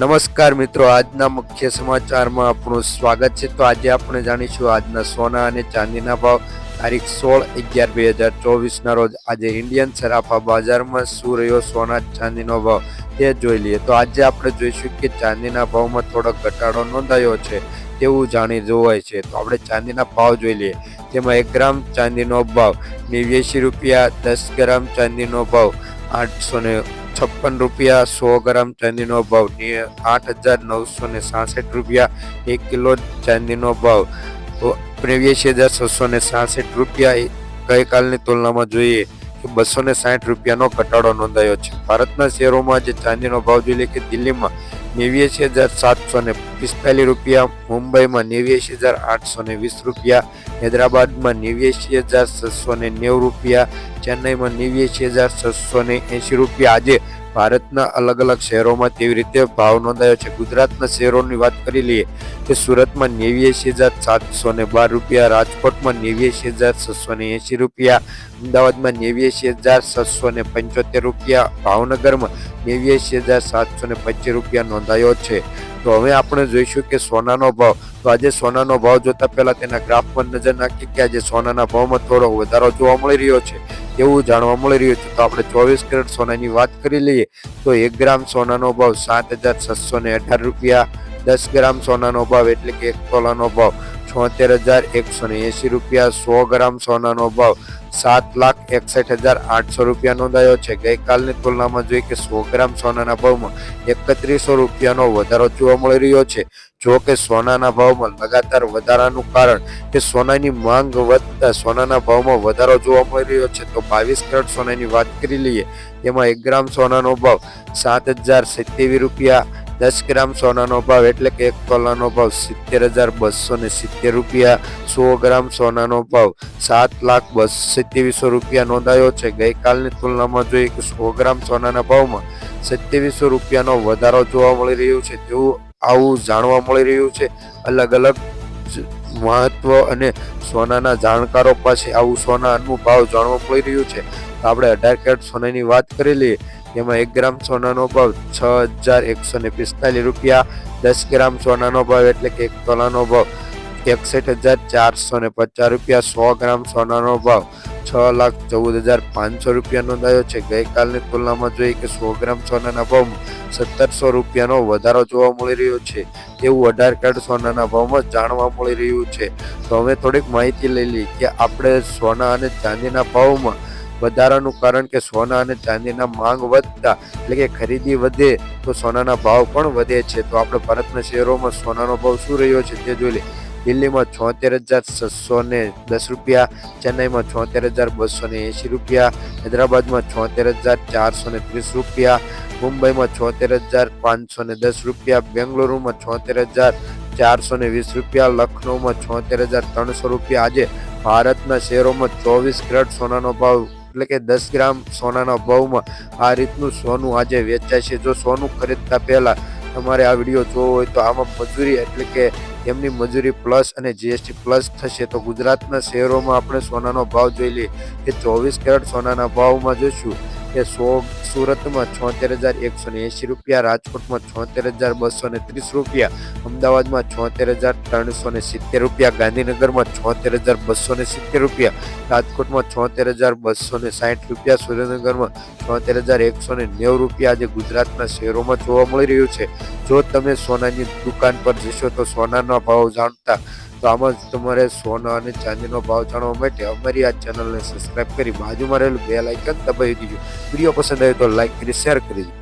નમસ્કાર મિત્રો, આજના મુખ્ય સમાચારમાં આપણું સ્વાગત છે। તો આજે આપણે જાણીશું આજના સોના અને ચાંદીના ભાવ તારીખ 16/11/2024 રોજ આજે ઇન્ડિયન સરાફા બજારમાં શું રહ્યો સોના ચાંદીનો ભાવ તે જોઈ લઈએ। તો આજે આપણે જોઈશું કે ચાંદીના ભાવમાં થોડો ઘટાડો નોંધાયો છે તેવું જાણી જોવાય છે। તો આપણે ચાંદીના ભાવ જોઈ લઈએ, તેમાં 1 ગ્રામ ચાંદીનો ભાવ 89 રૂપિયા, 10 ગ્રામ ચાંદીનો ભાવ 856 રૂપિયા, 100 ગ્રામ ચાંદીનો ભાવ 8,966 રૂપિયા, 1 કિલો ચાંદીનો ભાવ 83,666 રૂપિયા। ગઈકાલની તુલનામાં જોઈએ કે 260 રૂપિયાનો ઘટાડો નોંધાયો છે। ભારતના શહેરોમાં આજે ચાંદીનો ભાવ જોઈએ કે દિલ્હીમાં 89,745 રૂપિયા, મુંબઈમાં 89,820 રૂપિયા, હૈદરાબાદમાં 89,690 રૂપિયા, ચેન્નઈમાં 89,680 રૂપિયા। આજે ભારતના અલગ અલગ શહેરોમાં તેવી રીતે ભાવ નોંધાયો છે। ગુજરાતના શહેરોની વાત કરી લઈએ કે સુરતમાં 89,712 રૂપિયા, રાજકોટમાં 89,680 રૂપિયા, અમદાવાદમાં 89,775 રૂપિયા, ભાવનગરમાં 89,725 રૂપિયા નોંધાયો છે। તો હવે આપણે જોઈશું કે સોનાનો ભાવ। તો આજે સોનાનો ભાવ જોતા પહેલા તેના ગ્રાફ પર નજર નાખીએ કે આજે સોનાના ભાવમાં થોડો વધારો જોવા મળી રહ્યો છે એવું જાણવા મળી રહ્યું છે। તો આપણે 24 કેરેટ સોનાની વાત કરી લઈએ તો 1 ગ્રામ સોનાનો ભાવ 7,618 રૂપિયા, 10 ગ્રામ સોનાનો ભાવ એટલે કે 1 તોલાનો ભાવ 76,180 રૂપિયા, 100 ગ્રામ સોનાનો ભાવ 7,61,800 રૂપિયા નોંધાયો છે। ગઈકાલની તુલનામાં જોઈએ કે 100 ગ્રામ સોનાના ભાવમાં 3100 રૂપિયાનો વધારો જોવા મળી રહ્યો છે। જો કે સોનાના ભાવમાં લગાતાર વધારાનું કારણ કે સોનાની માંગ વધતા સોનાના ભાવમાં વધારો જોવા મળી રહ્યો છે। તો 22 કેરેટ સોનાની વાત કરી લઈએ, તેમાં 1 ગ્રામ સોનાનો ભાવ 7,027 રૂપિયા, 10 ગ્રામ સોનાનો ભાવ એટલે કે 1 તોલાનો ભાવ 70,270 રૂપિયા, 100 ગ્રામ સોનાનો ભાવ 7,27,000 રૂપિયા નોંધાયો છે। ગઈકાલની તુલનામાં જોઈએ કે 100 ગ્રામ સોનાના ભાવમાં 2700 રૂપિયાનો વધારો જોવા મળી રહ્યો છે તેવું આવું જાણવા મળી રહ્યું છે। અલગ અલગ મહત્વ અને સોનાના જાણકારો પાસે આવું સોનાનું ભાવ જાણવા મળી રહ્યું છે। તો આપણે 18 કેરેટ સોનાની વાત કરી લઈએ, તેમાં 1 ગ્રામ સોનાનો ભાવ 6,145 રૂપિયા, 10 ગ્રામ સોનાનો ભાવ એટલે કે 1 તોલાનો ભાવ 61,450 રૂપિયા, 100 ગ્રામ સોનાનો ભાવ 6,14,500 રૂપિયા નોંધાયો છે। ગઈકાલની તુલનામાં જોઈએ કે 100 ગ્રામ સોનાના ભાવમાં 1,700 રૂપિયાનો વધારો જોવા મળી રહ્યો છે તેવું 18 કેરેટ સોનાના ભાવમાં જાણવા મળી રહ્યું છે। તો હવે થોડીક માહિતી લઈ લઈએ કે આપણે સોના અને ચાંદીના ભાવમાં વધારાનું કારણ કે સોના અને ચાંદીના માંગ વધતા એટલે કે ખરીદી વધે તો સોનાના ભાવ પણ વધે છે। તો આપણે ભારતના શહેરોમાં સોનાનો ભાવ શું રહ્યો છે તે જોઈ લઈએ। દિલ્હીમાં 76,610 રૂપિયા, ચેન્નઈમાં 76,280 રૂપિયા, હૈદરાબાદમાં 76,430 રૂપિયા, મુંબઈમાં 76,510 રૂપિયા, બેંગલુરુમાં 76,420 રૂપિયા, લખનૌમાં 76,300 રૂપિયા। આજે ભારતના શહેરોમાં 24 કેરેટ સોનાનો ભાવ એટલે કે 10 ગ્રામ સોનાના ભાવમાં આ રીતનું સોનું આજે વેચાય છે। જો સોનું ખરીદતા પહેલા તમારે આ વિડીયો જોવો હોય તો આમાં મજૂરી એટલે કે તેમની મજૂરી પ્લસ અને જીએસટી પ્લસ થશે। તો ગુજરાતના શહેરોમાં આપણે સોનાનો ભાવ જોઈ લઈએ કે 24 કેરેટ સોનાના ભાવમાં જોઈશું કે સુરતમાં 76,180 રૂપિયા, રાજકોટમાં 76,230 રૂપિયા, અમદાવાદમાં 76,370 રૂપિયા, ગાંધીનગરમાં 76,270 રૂપિયા, રાજકોટમાં 76,260 રૂપિયા, સુરેન્દ્રનગરમાં 76,190 રૂપિયા આજે ગુજરાતના શહેરોમાં જોવા મળી રહ્યું છે। જો તમે સોનાની દુકાન પર જશો તો સોનાના ભાવ જાણતા તો આમાં તમારે સોના અને ચાંદીનો ભાવ જાણવા માટે અમારી આ ચેનલને સબસ્ક્રાઇબ કરી બાજુમાં રહેલું બેલ આઇકન દબાવી દીજો। વિડીયો પસંદ આવે તો લાઈક કરી શેર કરી દીજો।